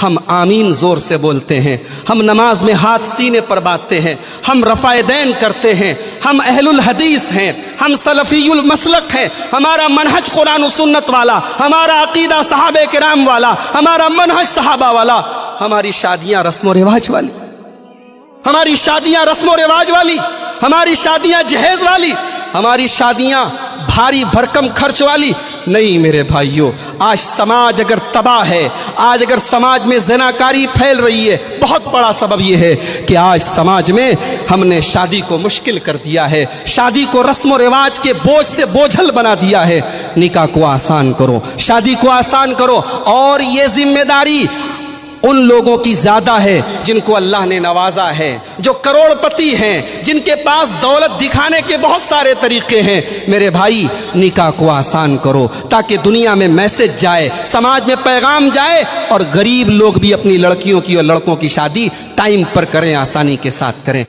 ہم آمین زور سے بولتے ہیں، ہم نماز میں ہاتھ سینے پر باندھتے ہیں، ہم رفع دین کرتے ہیں، ہم اہل الحدیث ہیں، ہم سلفی المسلک ہیں، ہمارا منہج قرآن و سنت والا، ہمارا عقیدہ صحابہ کرام والا، ہمارا منہج صحابہ والا، ہماری شادیاں رسم و رواج والی، ہماری شادیاں رسم و رواج والی، ہماری شادیاں جہیز والی، ہماری شادیاں بھاری بھرکم خرچ والی نہیں میرے بھائیوں۔ آج سماج اگر تباہ ہے، آج اگر سماج میں زناکاری پھیل رہی ہے، بہت بڑا سبب یہ ہے کہ آج سماج میں ہم نے شادی کو مشکل کر دیا ہے، شادی کو رسم و رواج کے بوجھ سے بوجھل بنا دیا ہے۔ نکاح کو آسان کرو، شادی کو آسان کرو، اور یہ ذمہ داری ان لوگوں کی زیادہ ہے جن کو اللہ نے نوازا ہے، جو کروڑ پتی ہیں، جن کے پاس دولت دکھانے کے بہت سارے طریقے ہیں۔ میرے بھائی، نکاح کو آسان کرو تاکہ دنیا میں میسج جائے، سماج میں پیغام جائے، اور غریب لوگ بھی اپنی لڑکیوں کی اور لڑکوں کی شادی ٹائم پر کریں، آسانی کے ساتھ کریں۔